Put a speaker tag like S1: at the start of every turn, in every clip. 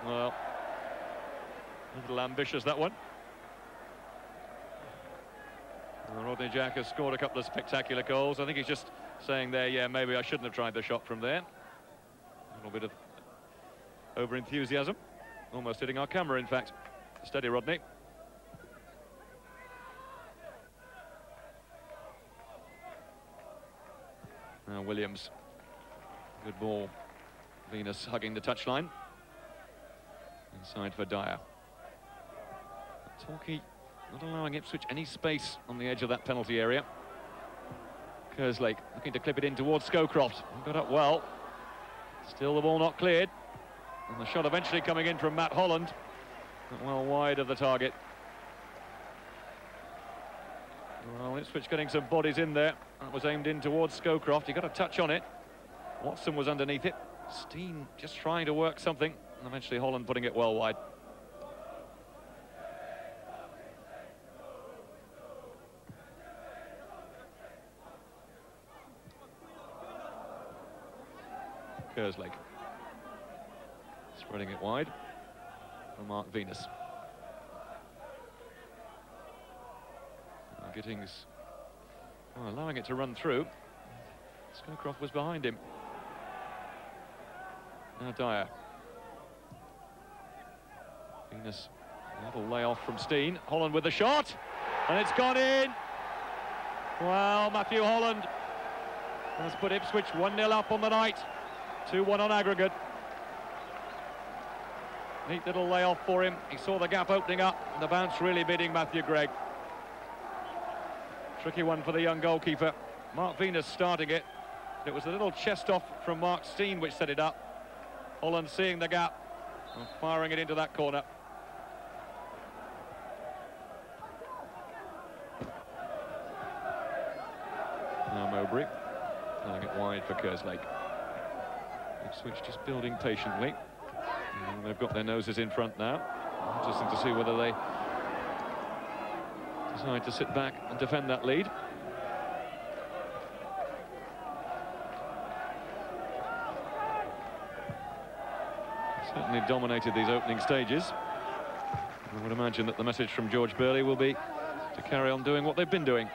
S1: Well, a little ambitious, that one. Well, Rodney Jack has scored a couple of spectacular goals. I think he's just saying there, yeah, maybe I shouldn't have tried the shot from there. A little bit of over-enthusiasm. Almost hitting our camera, in fact. Steady, Rodney. Now Williams. Good ball. Venus hugging the touchline. Inside for Dyer. Torquay not allowing Ipswich any space on the edge of that penalty area. Kerslake looking to clip it in towards Scowcroft. Got up well. Still the ball not cleared. And the shot eventually coming in from Matt Holland. But well wide of the target. Well, Ipswich getting some bodies in there. That was aimed in towards Scowcroft. He got a touch on it. Watson was underneath it. Steen just trying to work something. And eventually Holland putting it well wide. Kerslake spreading it wide for Mark Venus. Gittings allowing it to run through. Scowcroft was behind him. Now Dyer. Venus, level layoff from Steen. Holland with the shot, and it's gone in. Well, Matthew Holland has put Ipswich 1-0 up on the night. 2-1 on aggregate. Neat little layoff for him. He saw the gap opening up, and the bounce really bidding Matthew Gregg. Tricky one for the young goalkeeper. Mark Venus starting it. It was a little chest off from Mark Steen which set it up. Holland seeing the gap and firing it into that corner. Now Mowbray playing it wide for Kerslake. Ipswich just building patiently. And they've got their noses in front now. Interesting to see whether they decide to sit back and defend that lead. Certainly dominated these opening stages. I would imagine that the message from George Burley will be to carry on doing what they've been doing.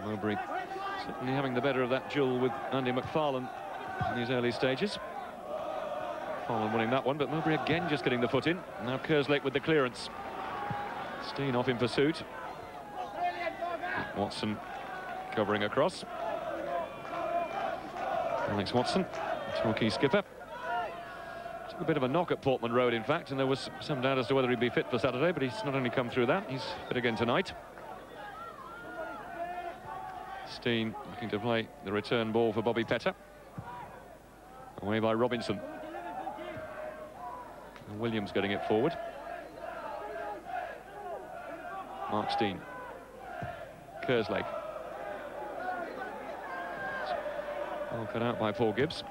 S1: Mowbray certainly having the better of that duel with Andy McFarlane in these early stages. McFarlane winning that one, but Mowbray again just getting the foot in. Now Kerslake with the clearance. Steen off in pursuit. Watson covering across. Alex Watson, Torquay skipper. Took a bit of a knock at Portman Road, in fact, and there was some doubt as to whether he'd be fit for Saturday, but he's not only come through that, he's fit again tonight. Steen looking to play the return ball for Bobby Petter. Away by Robinson. And Williams getting it forward. Mark Steen. Kerslake. Well cut out by Paul Gibbs.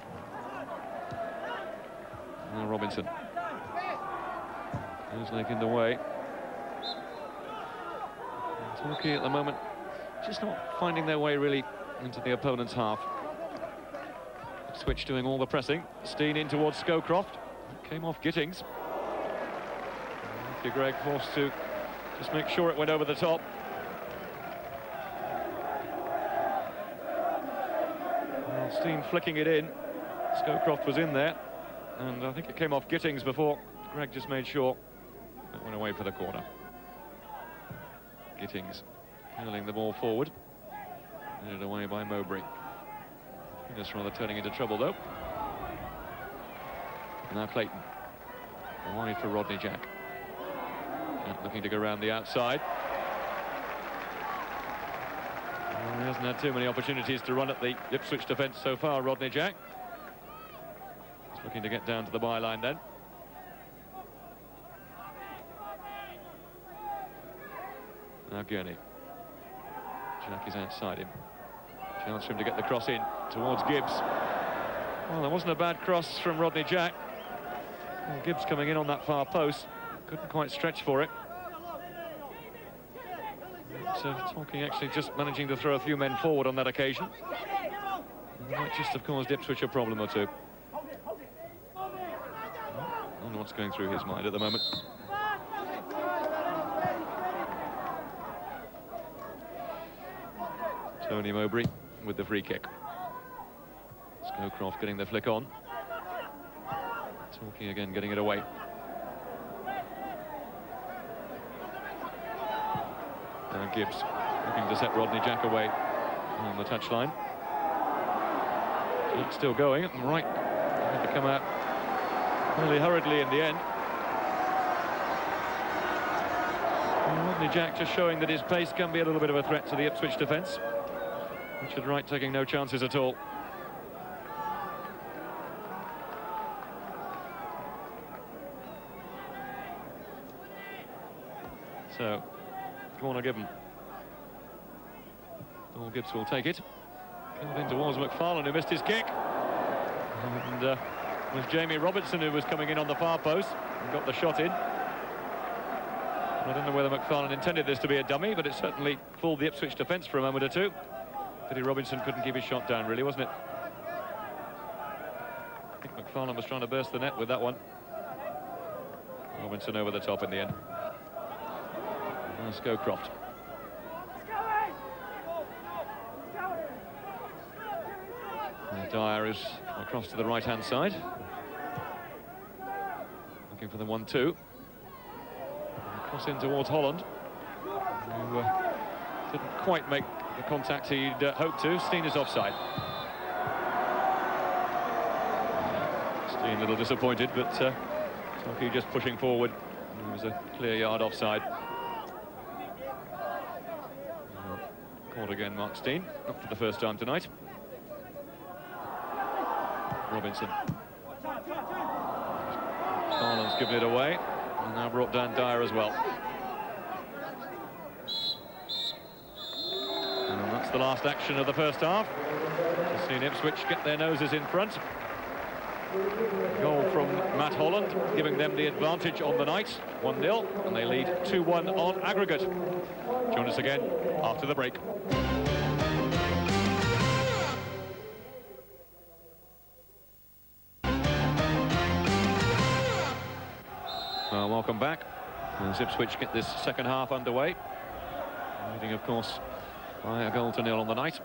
S1: Now Robinson. Kerslake in the way. Torquay at the moment just not finding their way really into the opponent's half. Switch doing all the pressing. Steen in towards Scowcroft. Came off Gittings. Matthew Gregg forced to just make sure it went over the top. Well, Steen flicking it in. Scowcroft was in there, and I think it came off Gittings before Gregg just made sure it went away for the corner. Gittings hurling the ball forward. Headed away by Mowbray. Just rather turning into trouble though. Now Clayton. Wide for Rodney Jack. Looking to go around the outside. Well, he hasn't had too many opportunities to run at the Ipswich defence so far, Rodney Jack. He's looking to get down to the byline then. Now Gurney. Jack is outside him. Chance for him to get the cross in towards Gibbs. Well, there wasn't a bad cross from Rodney Jack. Well, Gibbs coming in on that far post, couldn't quite stretch for it. So Torquay actually just managing to throw a few men forward on that occasion. And might just have caused Ipswich a problem or two. I don't know what's going through his mind at the moment. Tony Mowbray with the free kick. Scowcroft getting the flick on. Torquay again getting it away. Now Gibbs looking to set Rodney Jack away on the touchline. It's still going, right. Had to come out fairly hurriedly in the end. And Rodney Jack just showing that his pace can be a little bit of a threat to the Ipswich defence. Richard Wright taking no chances at all. So, corner given. Noel Gibbs will take it. Comes in towards McFarlane, who missed his kick. And it was Jamie Robertson who was coming in on the far post and got the shot in. I don't know whether McFarlane intended this to be a dummy, but it certainly fooled the Ipswich defence for a moment or two. Pity Robinson couldn't keep his shot down, really, wasn't it? I think McFarlane was trying to burst the net with that one. Robinson over the top in the end. Scowcroft. Dyer is across to the right-hand side. Looking for the 1-2. Cross in towards Holland, who didn't quite make the contact he'd hoped to. Steen is offside. Steen a little disappointed, but Torquay just pushing forward. It was a clear yard offside. Caught again, Mark Steen, not for the first time tonight. Robinson. Farland's given it away, and now brought down Dyer as well. And that's the last action of the first half. Just seen Ipswich get their noses in front. Goal from Matt Holland, giving them the advantage on the night, 1-0, and they lead 2-1 on aggregate. Join us again after the break. Well, welcome back as Ipswich get this second half underway. Leading, of course, by a 0-0 on the night.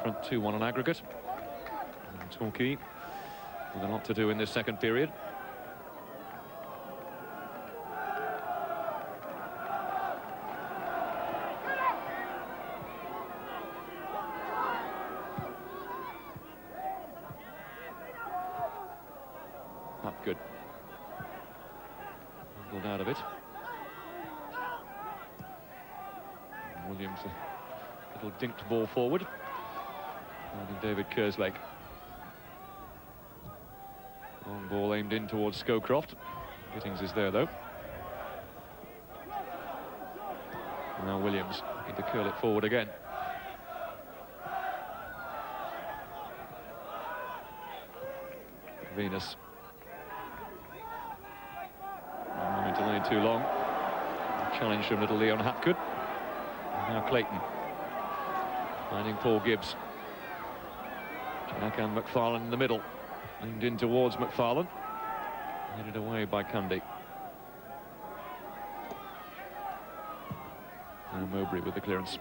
S1: Front 2-1 on aggregate. And Torquay with a lot to do in this second period. Not good. Out of it. And Williams, a little dinked ball forward. And David Kerslake. Long ball aimed in towards Scowcroft. Gittings is there though. And now Williams looking to curl it forward again. Venus. Delayed too long. Challenge from little Leon Hapgood. And now Clayton finding Paul Gibbs. Jack and McFarlane in the middle. Aimed in towards McFarlane. Headed away by Cundy. And Mowbray with the clearance.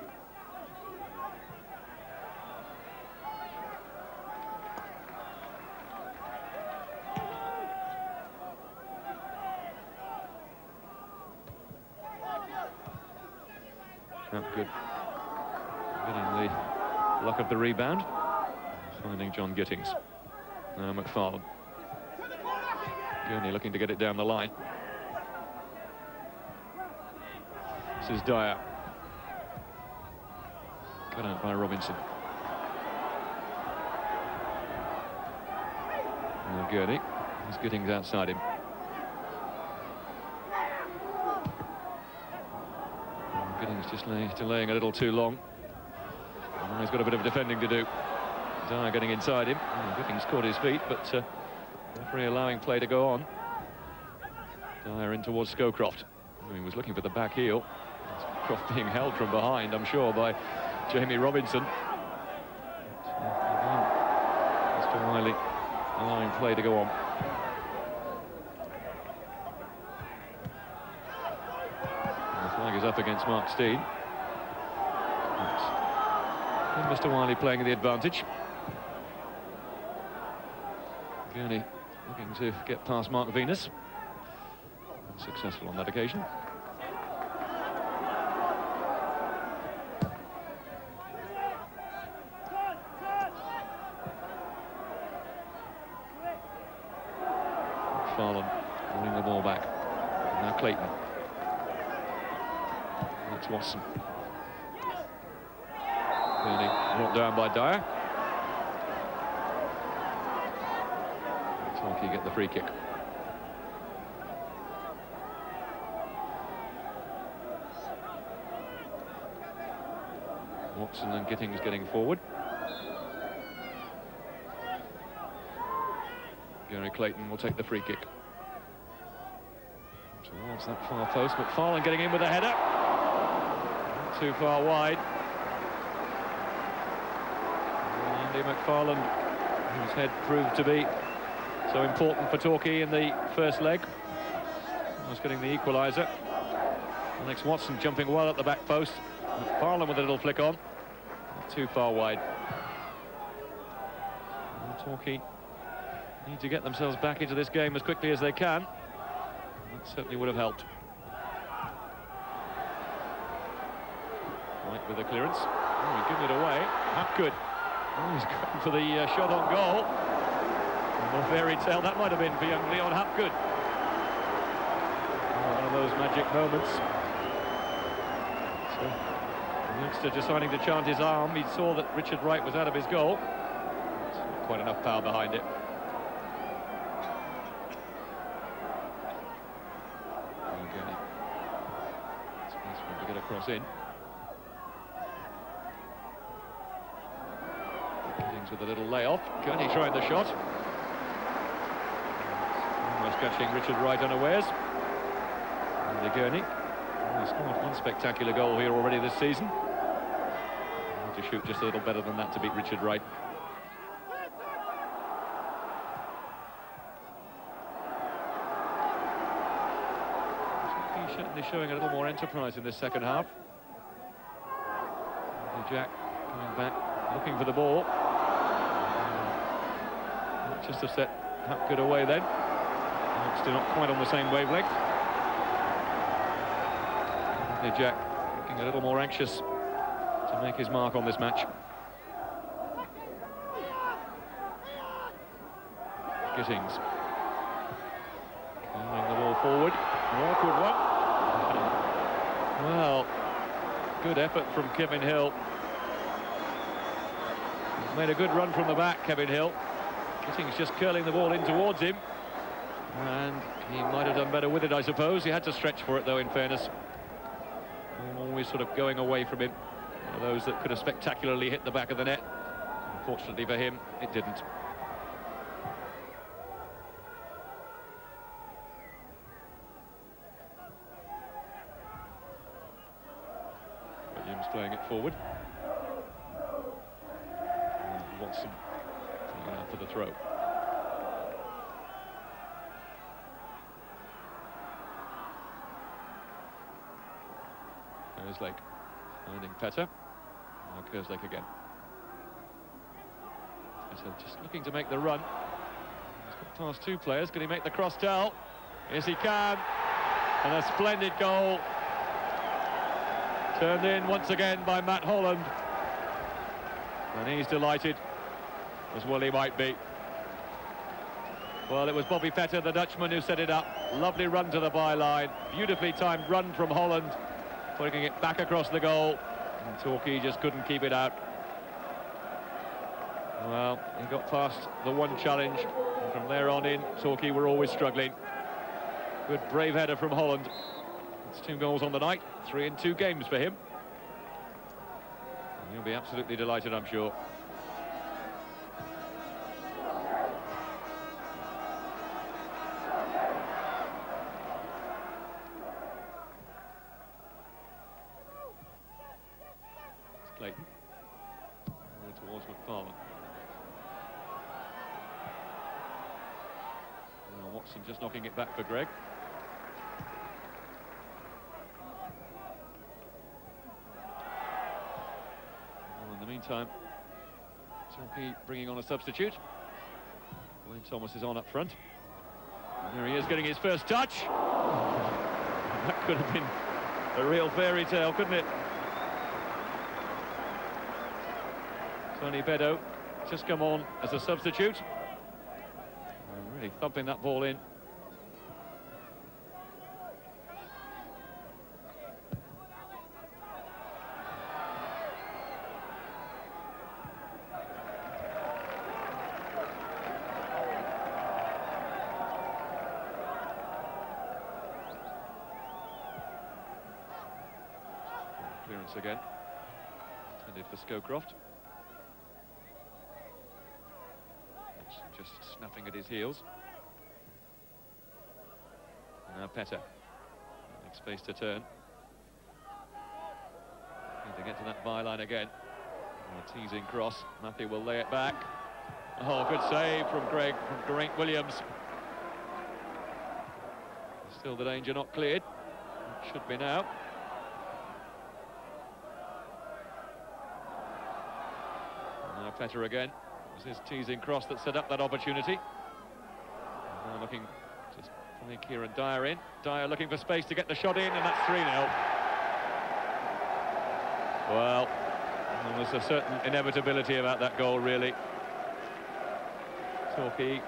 S1: Good. Getting the luck of the rebound. Finding John Gittings. Now McFarlane. Gurney looking to get it down the line. This is Dyer. Cut out by Robinson. Now Gurney. There's Gittings outside him. Gittings just delaying a little too long. He's got a bit of defending to do. Dyer getting inside him. Gittings caught his feet, but Referee allowing play to go on. Dyer in towards Scowcroft. He was looking for the back heel. Croft being held from behind, I'm sure, by Jamie Robinson. Mr. Wiley allowing play to go on. And the flag is up against Mark Steen. And Mr. Wiley playing the advantage. Gurney looking to get past Mark Venus. Successful on that occasion. McFarlane winning the ball back. Now Clayton. That's Watson. Gurney brought down by Dyer. Torquay get the free kick. Watson and Gittings getting forward. Gary Clayton will take the free kick. Towards that far post, McFarlane getting in with a header. Not too far wide. Andy McFarlane, whose head proved to be so important for Torquay in the first leg, was getting the equaliser. Alex Watson jumping well at the back post. McFarlane with a little flick on. Not too far wide. And Torquay need to get themselves back into this game as quickly as they can. That certainly would have helped. White with the clearance. Oh, he's given it away. Hapgood. Oh, he's going for the shot on goal. Or fairy tale that might have been for young Leon Hapgood. One of those magic moments. So, the youngster deciding to chant his arm. He saw that Richard Wright was out of his goal. Not quite enough power behind it. Okay. Space for him to get a cross in. Gittings with a little layoff. Gurney trying the shot. Almost catching Richard Wright unawares. And Gurney. He's scored one spectacular goal here already this season. Need to shoot just a little better than that to beat Richard Wright. He's certainly showing a little more enterprise in this second half. Jack coming back, looking for the ball. Just have set Hapgood away then. Still not quite on the same wavelength. Jack looking a little more anxious to make his mark on this match. Gittings carrying the ball forward. An awkward one. Well, good effort from Kevin Hill. He's made a good run from the back, Kevin Hill. Gittings just curling the ball in towards him. And he might have done better with it, I suppose. He had to stretch for it, though, in fairness. Always sort of going away from him. One of those that could have spectacularly hit the back of the net. Unfortunately for him, it didn't. Williams playing it forward. And Watson taking out for the throw. Kerslake finding Petter. Now Kerslake again. Petter just looking to make the run. He's got past two players. Can he make the cross tell? Yes, he can. And a splendid goal. Turned in once again by Matt Holland. And he's delighted, as well he might be. Well, it was Bobby Petter, the Dutchman, who set it up. Lovely run to the byline. Beautifully timed run from Holland, putting it back across the goal, and Torquay just couldn't keep it out. Well, he got past the one challenge, and from there on in, Torquay were always struggling. Good brave header from Holland. It's 2 goals on the night, 3 in 2 games for him. And he'll be absolutely delighted, I'm sure. play towards McFarlane. Well, Watson just knocking it back for Greg. Well, in the meantime, Torquay bringing on a substitute. Wayne Thomas is on up front. And there he is getting his first touch. That could have been a real fairy tale, couldn't it? Tony Beddoe just come on as a substitute. And really thumping that ball in. Clearance again, intended for Scowcroft. Just snapping at his heels. Now Petter, makes space to turn. Need to get to that byline again. And a teasing cross. Matthew will lay it back. Oh, good save from Greg, from Geraint Williams. Still the danger not cleared. It should be now. Now Petter again. It was his teasing cross that set up that opportunity. Now looking to play Kieran Dyer in. Dyer looking for space to get the shot in, and that's 3-0. Well, there was a certain inevitability about that goal, really. Torquay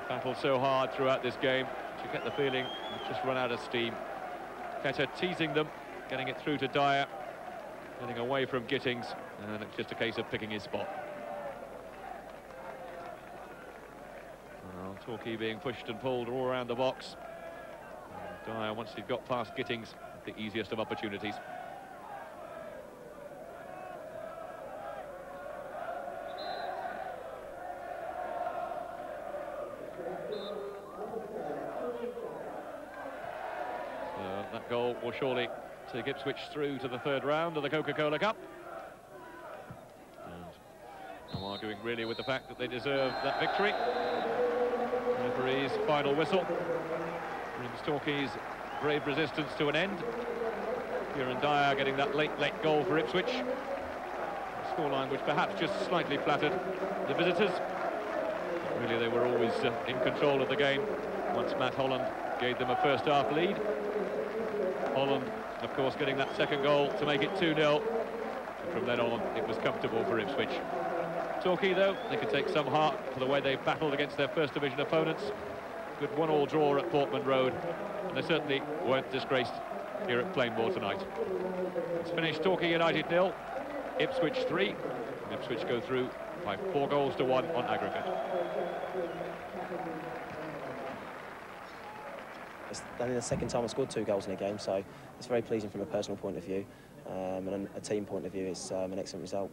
S1: battled so hard throughout this game. You get the feeling they've just run out of steam. Petter teasing them, getting it through to Dyer, getting away from Gittings, and it's just a case of picking his spot. Well, Torquay being pushed and pulled all around the box. And Dyer, once he'd got past Gittings, the easiest of opportunities. That goal will surely take Ipswich through to the third round of the Coca-Cola Cup. And no arguing really with the fact that they deserve that victory. The referee's final whistle brings Torquay's brave resistance to an end. Kieran Dyer getting that late goal for Ipswich. A scoreline which perhaps just slightly flattered the visitors. But really, they were always in control of the game once Matt Holland gave them a first-half lead. Holland, of course, getting that second goal to make it 2-0. From then on, it was comfortable for Ipswich. Torquay, though, they can take some heart for the way they battled against their first division opponents. Good 1-1 draw at Portman Road, and they certainly weren't disgraced here at Plainmoor tonight. It's finished Torquay United 0, Ipswich 3. And Ipswich go through by 4-1 on aggregate.
S2: It's only the second time I scored 2 goals in a game, so it's very pleasing from a personal point of view, and a team point of view. It's an excellent result.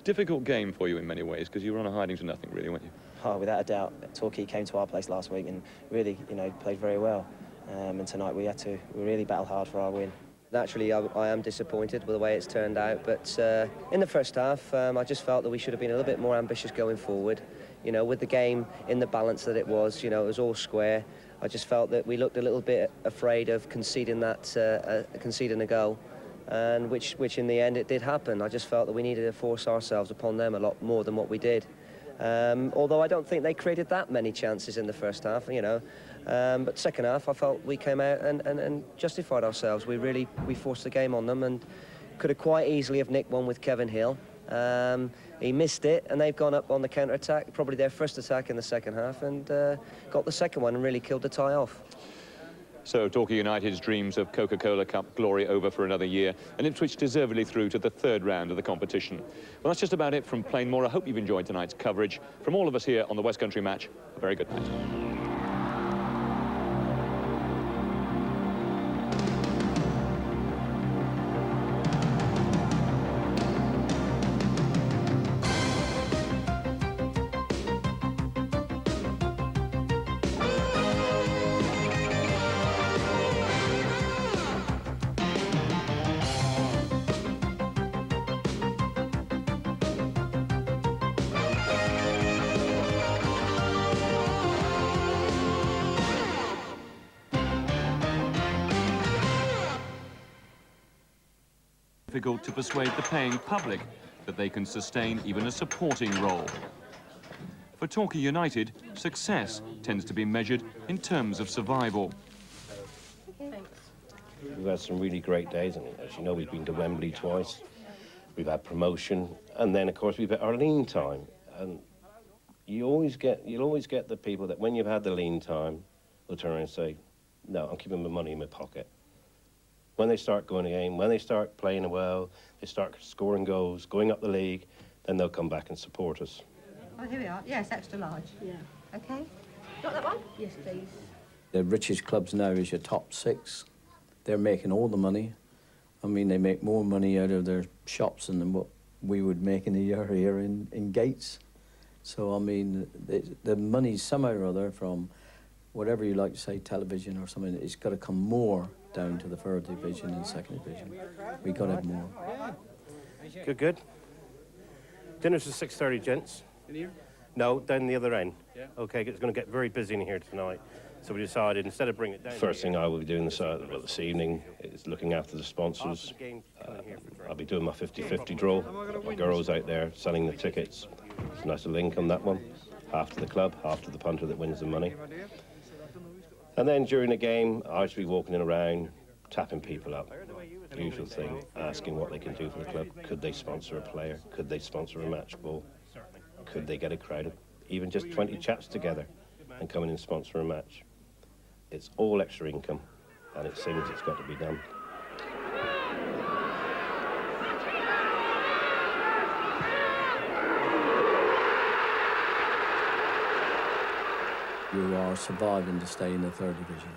S3: Difficult game for you in many ways, because you were on a hiding to nothing, really, weren't you?
S2: Oh, without a doubt. Torquay came to our place last week and really, played very well. And tonight we really battled hard for our win.
S4: Naturally, I am disappointed with the way it's turned out, but in the first half, I just felt that we should have been a little bit more ambitious going forward. With the game in the balance that it was, it was all square. I just felt that we looked a little bit afraid of conceding a goal, and which in the end it did happen. I just felt that we needed to force ourselves upon them a lot more than what we did. Although I don't think they created that many chances in the first half, but second half I felt we came out and justified ourselves. We forced the game on them and could have quite easily have nicked one with Kevin Hill. He missed it, and they've gone up on the counter-attack, probably their first attack in the second half, and got the second one and really killed the tie off.
S3: So Torquay United's dreams of Coca-Cola Cup glory over for another year, and Ipswich deservedly through to the third round of the competition. Well, that's just about it from Plainmoor. I hope you've enjoyed tonight's coverage. From all of us here on the West Country Match, a very good night. Difficult to persuade the paying public that they can sustain even a supporting role. For Torquay United, success tends to be measured in terms of survival.
S5: We've had some really great days, and as you know, we've been to Wembley twice. We've had promotion, and then of course we've had our lean time. And you'll always get the people that when you've had the lean time, will turn around and say, "No, I'm keeping my money in my pocket." When they start going a game, when they start playing well, they start scoring goals, going up the league, then they'll come back and support us.
S6: Oh, here we are. Yes, extra large. Yeah. Okay. Got that one? Yes, please.
S7: The richest clubs now is your top 6. They're making all the money. I mean, they make more money out of their shops than what we would make in a year here in Gates. So, I mean, the money's somehow or other from whatever you like to say, television or something, it's got to come more down to the 3rd division and 2nd division. We've got to have more.
S5: Good, good. Dinner's at 6:30, gents.
S8: In here?
S5: No, down the other end.
S8: Yeah.
S5: Okay, it's going to get very busy in here tonight. So we decided, instead of bringing it down... First thing I will be doing this evening is looking after the sponsors. I'll be doing my 50-50 draw. My girls out there selling the tickets. It's a nice little income, that one. Half to the club, half to the punter that wins the money. And then during the game, I'll just be walking around, tapping people up. Usual thing, asking what they can do for the club. Could they sponsor a player? Could they sponsor a match ball? Could they get a crowd of even just 20 chaps together and come in and sponsor a match? It's all extra income, and it seems it's got to be done.
S7: You are surviving to stay in the 3rd division.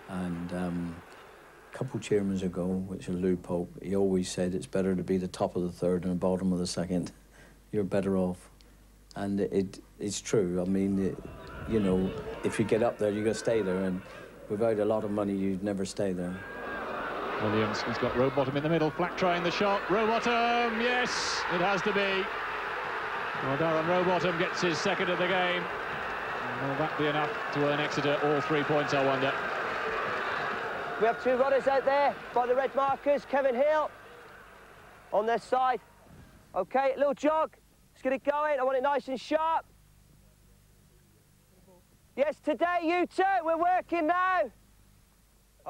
S7: And a couple of chairmen ago, which is Lou Pope, he always said it's better to be the top of the 3rd than the bottom of the 2nd. You're better off. And it's true. I mean, you know, if you get up there, you've got to stay there. And without a lot of money, you'd never stay there.
S1: Williams has got Rowbottom in the middle, flat trying the shot. Rowbottom, yes, it has to be. Well, Darren Rowbottom gets his 2nd of the game. Will that be enough to earn Exeter all 3 points, I wonder?
S4: We have 2 runners out there by the red markers. Kevin Hill on their side. OK, little jog. Let's get it going. I want it nice and sharp. Yes, today, you two. We're working now.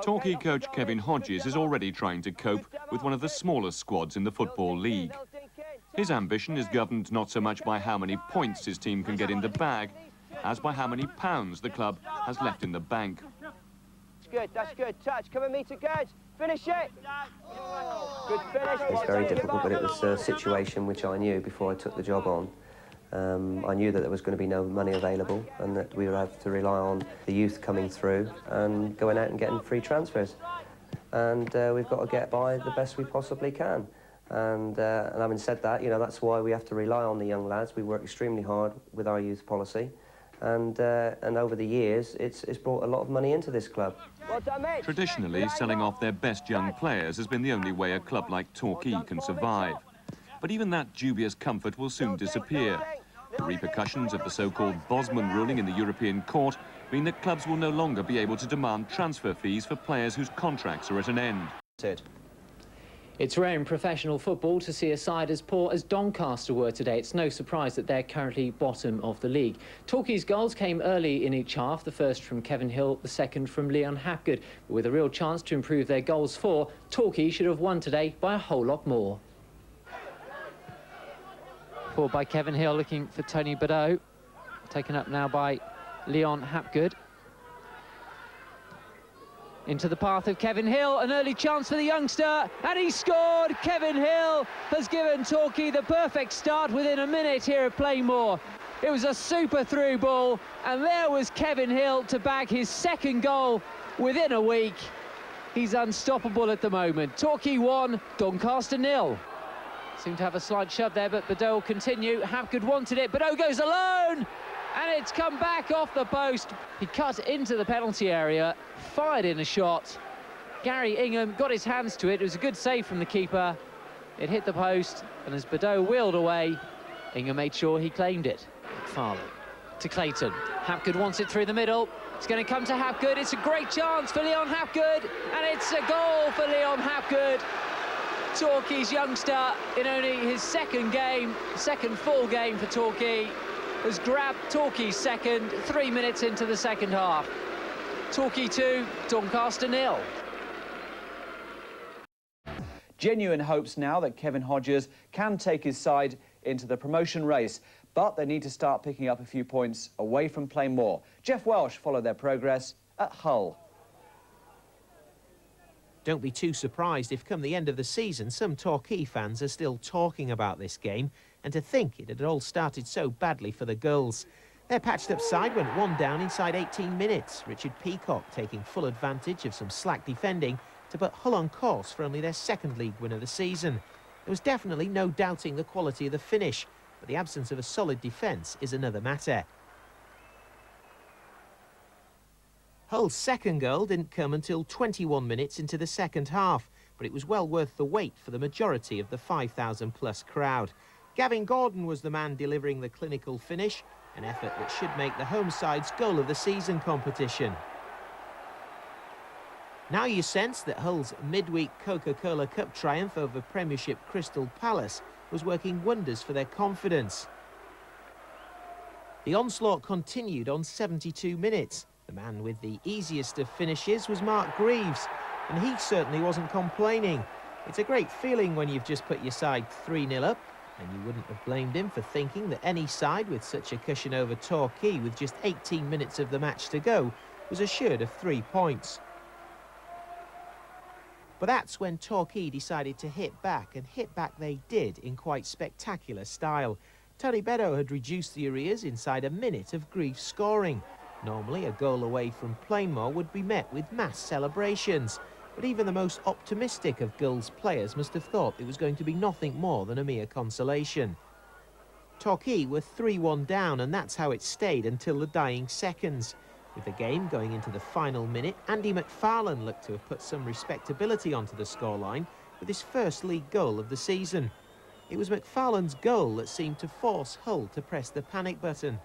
S3: Torquay coach Kevin Hodges is already trying to cope with one of the smallest squads in the Football League. His ambition is governed not so much by how many points his team can get in the bag, as by how many pounds the club has left in the bank.
S4: That's good. Touch, come and meet it good. Finish it. Good finish.
S9: It's very difficult, but it was a situation which I knew before I took the job on. I knew that there was going to be no money available and that we would have to rely on the youth coming through and going out and getting free transfers. And we've got to get by the best we possibly can. And having said that, you know, that's why we have to rely on the young lads. We work extremely hard with our youth policy. And over the years, it's brought a lot of money into this club.
S3: Traditionally, selling off their best young players has been the only way a club like Torquay can survive. But even that dubious comfort will soon disappear. The repercussions of the so-called Bosman ruling in the European Court mean that clubs will no longer be able to demand transfer fees for players whose contracts are at an end.
S10: It's rare in professional football to see a side as poor as Doncaster were today. It's no surprise that they're currently bottom of the league. Torquay's goals came early in each half, the first from Kevin Hill, the second from Leon Hapgood. But with a real chance to improve their goals for, Torquay should have won today by a whole lot more. Forward by Kevin Hill, looking for Tony Badeau. Taken up now by Leon Hapgood. Into the path of Kevin Hill, an early chance for the youngster, and he scored! Kevin Hill has given Torquay the perfect start within a minute here at Plainmoor. It was a super through ball, and there was Kevin Hill to bag his 2nd goal within a week. He's unstoppable at the moment. Torquay 1, Doncaster 0. Seemed to have a slight shove there, but Badeau will continue. Hapgood wanted it, Badeau goes alone! And it's come back off the post. He cut into the penalty area, fired in a shot. Gary Ingham got his hands to it. It was a good save from the keeper. It hit the post, and as Badeau wheeled away, Ingham made sure he claimed it. Farley to Clayton. Hapgood wants it through the middle. It's going to come to Hapgood. It's a great chance for Leon Hapgood, and it's a goal for Leon Hapgood. Torquay's youngster, in only his second full game for Torquay, has grabbed Torquay's second 3 minutes into the second half. Torquay 2, Doncaster 0.
S8: Genuine hopes now that Kevin Hodges can take his side into the promotion race, but they need to start picking up a few points away from Plainmoor. Jeff Welsh followed their progress at Hull.
S11: Don't be too surprised if come the end of the season some Torquay fans are still talking about this game, and to think it had all started so badly for the Gulls. Their patched up side went one down inside 18 minutes, Richard Peacock taking full advantage of some slack defending to put Hull on course for only their second league win of the season. There was definitely no doubting the quality of the finish, but the absence of a solid defence is another matter. Hull's second goal didn't come until 21 minutes into the second half, but it was well worth the wait for the majority of the 5,000-plus crowd. Gavin Gordon was the man delivering the clinical finish, an effort that should make the home side's goal of the season competition. Now you sense that Hull's midweek Coca-Cola Cup triumph over Premiership Crystal Palace was working wonders for their confidence. The onslaught continued on 72 minutes. The man with the easiest of finishes was Mark Greaves, and he certainly wasn't complaining. It's a great feeling when you've just put your side 3-0 up, and you wouldn't have blamed him for thinking that any side with such a cushion over Torquay with just 18 minutes of the match to go was assured of 3 points. But that's when Torquay decided to hit back, and hit back they did in quite spectacular style. Tony Beddoe had reduced the arrears inside a minute of Greaves scoring. Normally, a goal away from Plainmoor would be met with mass celebrations, but even the most optimistic of Gulls players must have thought it was going to be nothing more than a mere consolation. Torquay were 3-1 down, and that's how it stayed until the dying seconds. With the game going into the final minute, Andy McFarlane looked to have put some respectability onto the scoreline with his first league goal of the season. It was McFarlane's goal that seemed to force Hull to press the panic button.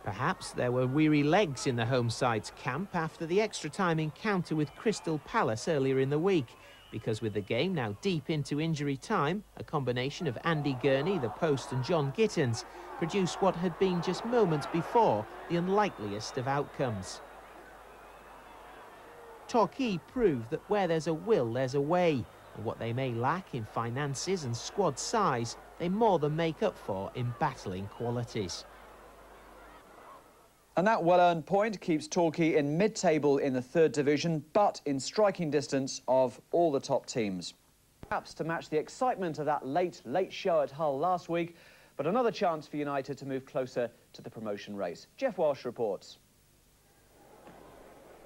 S11: Perhaps there were weary legs in the home side's camp after the extra-time encounter with Crystal Palace earlier in the week, because with the game now deep into injury time, a combination of Andy Gurney, the post, and John Gittins produced what had been just moments before the unlikeliest of outcomes. Torquay proved that where there's a will, there's a way, and what they may lack in finances and squad size, they more than make up for in battling qualities.
S8: And that well-earned point keeps Torquay in mid-table in the 3rd division, but in striking distance of all the top teams. Perhaps to match the excitement of that late show at Hull last week, but another chance for United to move closer to the promotion race. Jeff Welsh reports.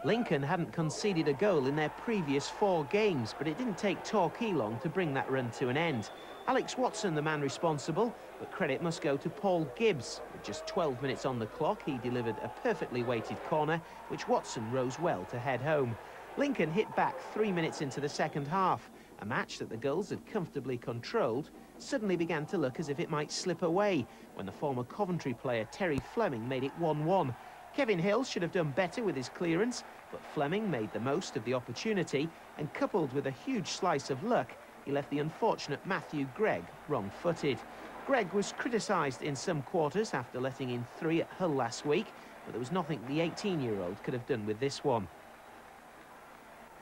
S11: Lincoln hadn't conceded a goal in their previous 4 games, but it didn't take Torquay long to bring that run to an end. Alex Watson, the man responsible, but credit must go to Paul Gibbs. With just 12 minutes on the clock, he delivered a perfectly weighted corner, which Watson rose well to head home. Lincoln hit back 3 minutes into the second half. A match that the Gulls had comfortably controlled suddenly began to look as if it might slip away when the former Coventry player Terry Fleming made it 1-1. Kevin Hill should have done better with his clearance, but Fleming made the most of the opportunity, and coupled with a huge slice of luck, he left the unfortunate Matthew Gregg wrong-footed. Gregg was criticised in some quarters after letting in 3 at Hull last week, but there was nothing the 18-year-old could have done with this one.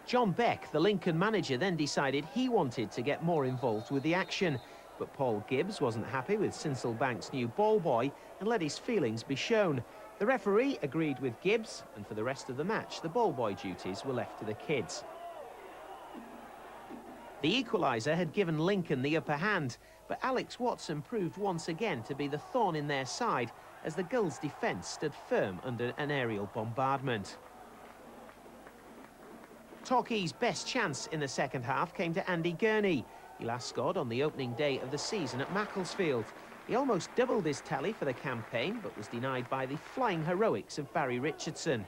S11: John Beck, the Lincoln manager, then decided he wanted to get more involved with the action, but Paul Gibbs wasn't happy with Sincilbank's new ball boy and let his feelings be shown. The referee agreed with Gibbs, and for the rest of the match, the ball boy duties were left to the kids. The equaliser had given Lincoln the upper hand, but Alex Watson proved once again to be the thorn in their side as the Gulls' defence stood firm under an aerial bombardment. Torquay's best chance in the second half came to Andy Gurney. He last scored on the opening day of the season at Macclesfield. He almost doubled his tally for the campaign, but was denied by the flying heroics of Barry Richardson.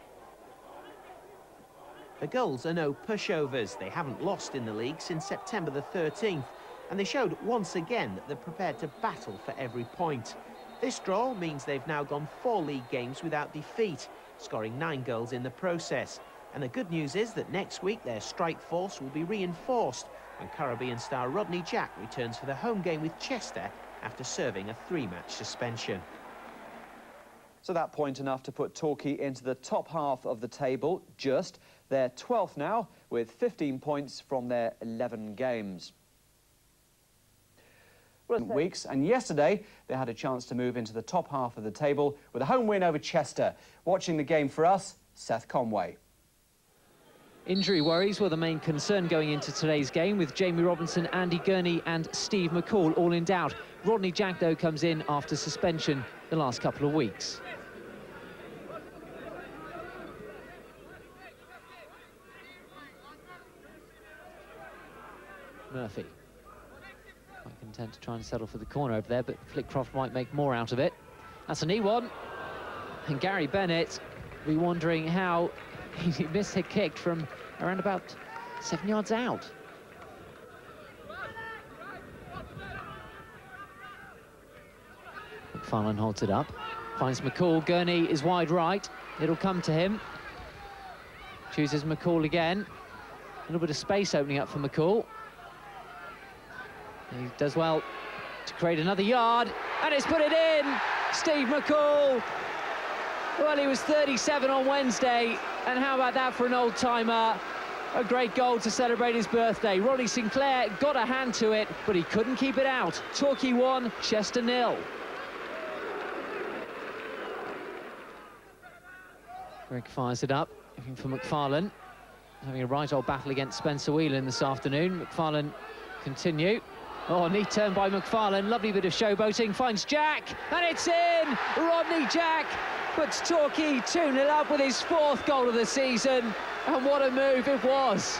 S11: The Gulls are no pushovers. They haven't lost in the league since September the 13th, and they showed once again that they're prepared to battle for every point. This draw means they've now gone 4 league games without defeat, scoring 9 goals in the process. And the good news is that next week their strike force will be reinforced, and Caribbean star Rodney Jack returns for the home game with Chester after serving a 3-match suspension.
S8: So that point enough to put Torquay into the top half of the table, just. They're 12th now, with 15 points from their 11 games. Weeks, and yesterday they had a chance to move into the top half of the table with a home win over Chester. Watching the game for us, Seth Conway.
S10: Injury worries were the main concern going into today's game, with Jamie Robinson, Andy Gurney and Steve McCall all in doubt. Rodney Jack, though, comes in after suspension the last couple of weeks. Murphy. Quite content to try and settle for the corner over there, but Flitcroft might make more out of it. That's a knee one. And Gary Bennett will be wondering how he missed a kick from around about 7 yards out. McFarlane holds it up, finds McCall. Gurney is wide right. It'll come to him. Chooses McCall again. A little bit of space opening up for McCall. He does well to create another yard, and it's put it in. Steve McCall. Well, he was 37 on Wednesday, and how about that for an old-timer? A great goal to celebrate his birthday. Ronnie Sinclair got a hand to it, but he couldn't keep it out. Torquay 1, Chester 0. Greg fires it up, looking for McFarlane. Having a right old battle against Spencer Whelan this afternoon. McFarlane continue. Oh, neat turn by McFarlane. Lovely bit of showboating. Finds Jack, and it's in! Rodney Jack puts Torquay 2-0 up with his 4th goal of the season. And what a move it was.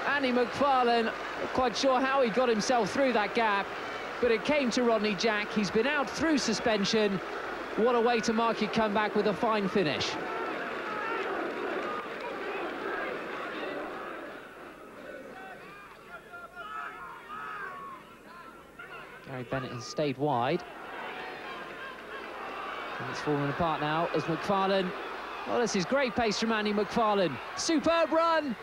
S10: Andy McFarlane, not quite sure how he got himself through that gap, but it came to Rodney Jack. He's been out through suspension. What a way to mark your comeback with a fine finish. Gary Bennett has stayed wide. And it's falling apart now as McFarlane... Oh, this is great pace from Andy McFarlane. Superb run!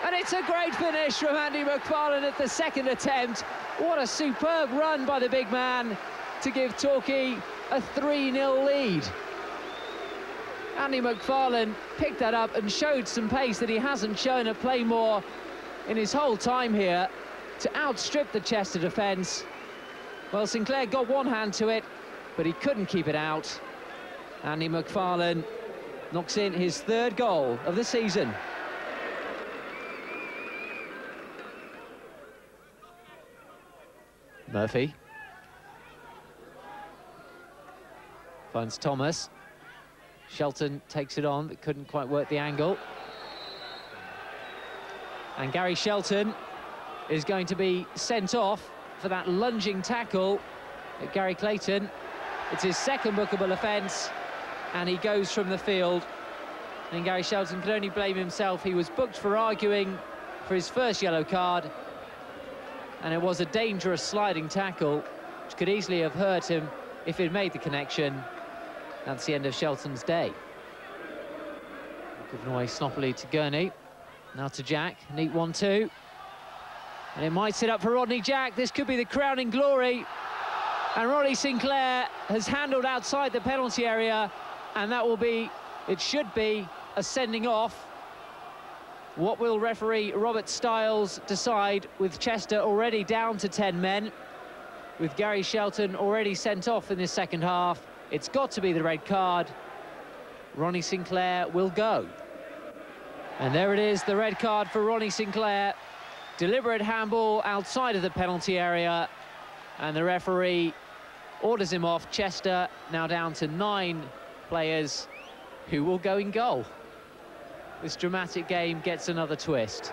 S10: And it's a great finish from Andy McFarlane at the second attempt. What a superb run by the big man to give Torquay a 3-0 lead. Andy McFarlane picked that up and showed some pace that he hasn't shown at Playmore in his whole time here to outstrip the Chester defence. Well, Sinclair got one hand to it, but he couldn't keep it out. Andy McFarlane knocks in his 3rd goal of the season. Murphy finds Thomas. Shelton takes it on, but couldn't quite work the angle. And Gary Shelton is going to be sent off for that lunging tackle at Gary Clayton. It's his 2nd bookable offence, and he goes from the field. And Gary Shelton can only blame himself. He was booked for arguing for his 1st yellow card, and it was a dangerous sliding tackle, which could easily have hurt him if he'd made the connection. That's the end of Shelton's day. Given away sloppily to Gurney. Now to Jack, neat 1-2. And it might sit up for Rodney Jack. This could be the crowning glory. And Rodney Sinclair has handled outside the penalty area, and that will be, it should be, a sending off. What will referee Robert Stiles decide, with Chester already down to 10 men, with Gary Shelton already sent off in this second half? It's got to be the red card. Ronnie Sinclair will go. And there it is, the red card for Ronnie Sinclair. Deliberate handball outside of the penalty area, and the referee orders him off. Chester now down to 9 players who will go in goal. This dramatic game gets another twist.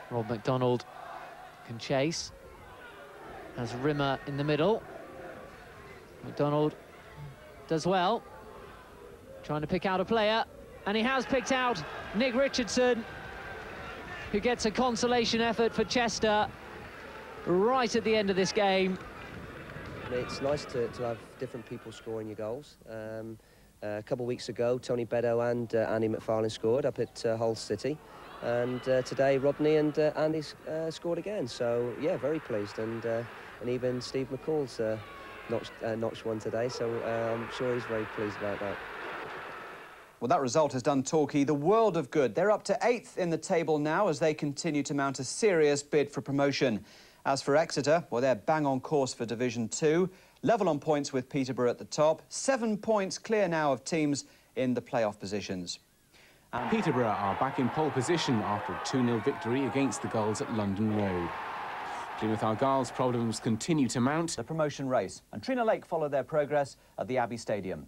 S10: Rob McDonald can chase. Has Rimmer in the middle. McDonald does well. Trying to pick out a player, and he has picked out Nick Richardson, who gets a consolation effort for Chester right at the end of this game.
S9: It's nice to have different people scoring your goals. A couple of weeks ago, Tony Beddoe and Andy McFarlane scored up at Hull City. And today, Rodney and Andy scored again. So, yeah, very pleased. And even Steve McCall's notched one today. So I'm sure he's very pleased about that.
S8: Well, that result has done Torquay the world of good. They're up to 8th in the table now as they continue to mount a serious bid for promotion. As for Exeter, well, they're bang on course for Division 2. Level on points with Peterborough at the top. 7 points clear now of teams in the playoff positions.
S12: And Peterborough are back in pole position after a 2-0 victory against the Gulls at London Road. Plymouth Argyle's problems continue to mount.
S8: The promotion race, and Trina Lake followed their progress at the Abbey Stadium.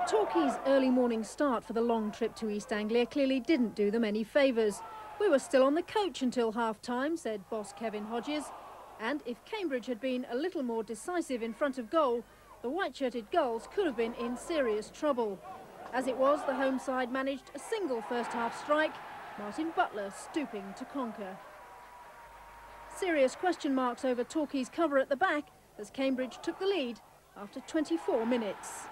S13: Torquay's early morning start for the long trip to East Anglia clearly didn't do them any favours. We were still on the coach until half-time, said boss Kevin Hodges. And if Cambridge had been a little more decisive in front of goal, the white-shirted Gulls could have been in serious trouble. As it was, the home side managed a single first-half strike, Martin Butler stooping to conquer. Serious question marks over Torquay's cover at the back as Cambridge took the lead after 24 minutes.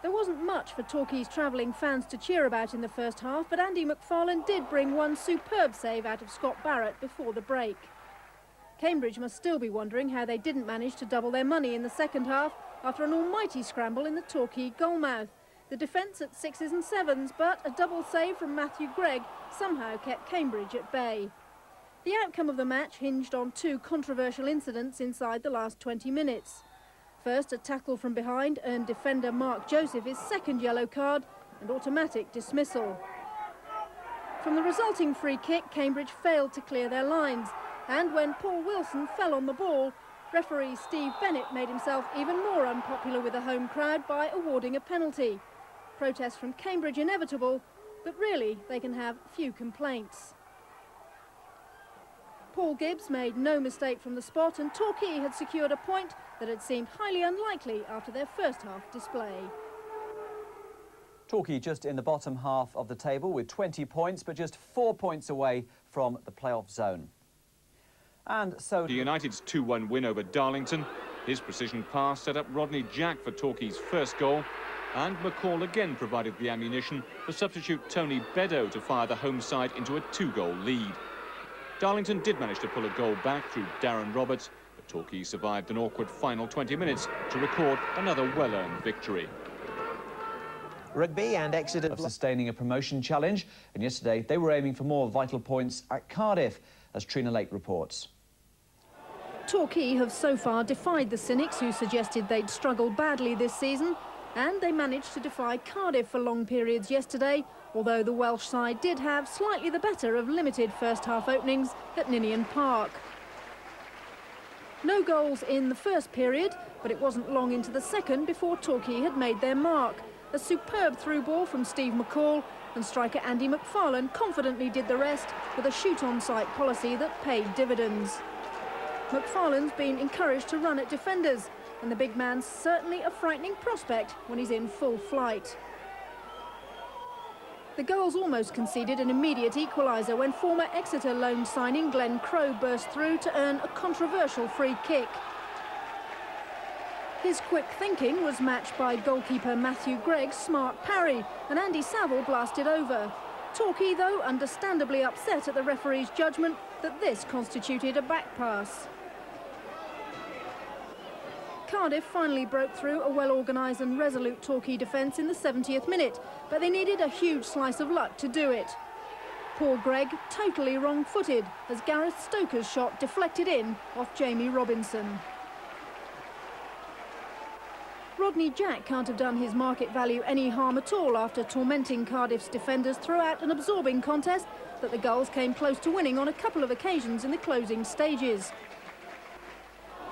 S13: There wasn't much for Torquay's travelling fans to cheer about in the first half, but Andy McFarlane did bring one superb save out of Scott Barrett before the break. Cambridge must still be wondering how they didn't manage to double their money in the second half after an almighty scramble in the Torquay goalmouth. The defence at 6s and 7s, but a double save from Matthew Gregg somehow kept Cambridge at bay. The outcome of the match hinged on 2 controversial incidents inside the last 20 minutes. First, a tackle from behind earned defender Mark Joseph his second yellow card and automatic dismissal. From the resulting free kick, Cambridge failed to clear their lines, and when Paul Wilson fell on the ball, referee Steve Bennett made himself even more unpopular with the home crowd by awarding a penalty. Protests from Cambridge inevitable, but really they can have few complaints. Paul Gibbs made no mistake from the spot, and Torquay had secured a point that had seemed highly unlikely after their first half display.
S8: Torquay just in the bottom half of the table with 20 points, but just 4 points away from the playoff zone. And so...
S3: The United's 2-1 win over Darlington. His precision pass set up Rodney Jack for Torquay's first goal. And McCall again provided the ammunition for substitute Tony Beddoe to fire the home side into a 2-goal lead. Darlington did manage to pull a goal back through Darren Roberts, but Torquay survived an awkward final 20 minutes to record another well-earned victory.
S8: Rugby and Exeter of sustaining a promotion challenge, and yesterday they were aiming for more vital points at Cardiff, as Trina Lake reports.
S13: Torquay have so far defied the cynics who suggested they'd struggle badly this season, and they managed to defy Cardiff for long periods yesterday, although the Welsh side did have slightly the better of limited first-half openings at Ninian Park. No goals in the first period, but it wasn't long into the second before Torquay had made their mark. A superb through ball from Steve McCall, and striker Andy McFarlane confidently did the rest with a shoot-on-sight policy that paid dividends. McFarlane's been encouraged to run at defenders, and the big man's certainly a frightening prospect when he's in full flight. The Gulls almost conceded an immediate equaliser when former Exeter loan signing Glenn Crowe burst through to earn a controversial free kick. His quick thinking was matched by goalkeeper Matthew Gregg's smart parry, and Andy Saville blasted over. Torquay, though, understandably upset at the referee's judgment that this constituted a back pass. Cardiff finally broke through a well-organised and resolute Torquay defence in the 70th minute, but they needed a huge slice of luck to do it. Paul Gregg totally wrong-footed as Gareth Stoker's shot deflected in off Jamie Robinson. Rodney Jack can't have done his market value any harm at all after tormenting Cardiff's defenders throughout an absorbing contest that the Gulls came close to winning on a couple of occasions in the closing stages.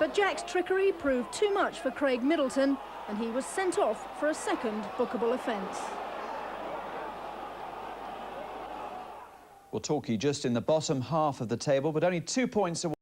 S13: But Jack's trickery proved too much for Craig Middleton, and he was sent off for a second bookable offence.
S8: Well, Torquay just in the bottom half of the table, but only 2 points away.